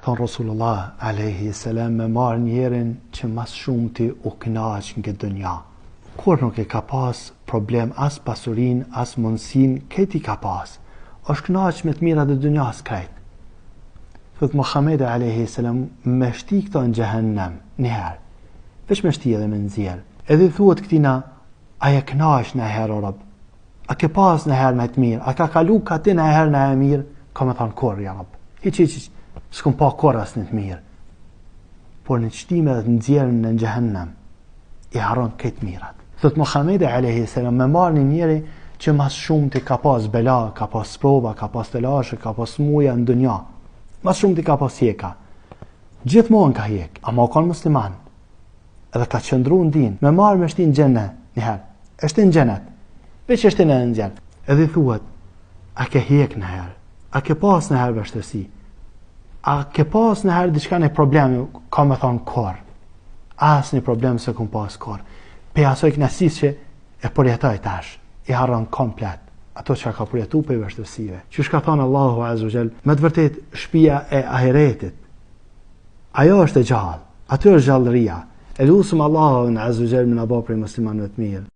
Thonë Rasulullah alayhi salam me marë njerin që mas shumëti u kënaq në këtë dunja. Kur nuk e ka pas problem as pasurin, as mundësin, këti ka pas. Është kënaq me të mirat e dunjas krejt. Thot Muhamedi alayhi salam me shti këto në xhehenem njëherë. Veç me shti edhe me nxjerr. Edhe thuhet këtina, a je kënaq në herë o Rab? A ke pas në herë me të mirë? A ka kalu ka ti në herë në e mirë? Ka me thonë kur, ja Rab. Hiq. S'kum pa kur as në të mirë. Por në qëtime dhe të nxjerrën në xhehenem, i haron këtë mirat. Thot Muhamedi alayhi salam me marë një njeri që mas shumë ti ka pas bela, ka pas prova, ka pas të lashe, ka pas muja në dunja. Mas shumë ti ka pas jeka. Gjithmonë ka jek, ama o kanë musliman. Edhe ka qëndru në din, me marë me shti në gjenet, njëherë. Eshti në gjenet, veç eshti në nxjerr. Edhe thuhet, a ke jek në herë? A ke pas në herë vështërsi? A ke pas në herë diçka në problemi? Ka me thonë kor. As një problem se kum pas kor. Pe asoj knasis që e përjetoj tash, i harron komplet ato që ka përjetu për i vështërsive. Që shka thonë Allahu Azza wa Jall, me të vërtet shtëpia e ahiretit, ajo është e gjallë, aty është gjallëria. E lusëm Allahu Azza wa Jall me na bëj prej muslimanëve të mirë.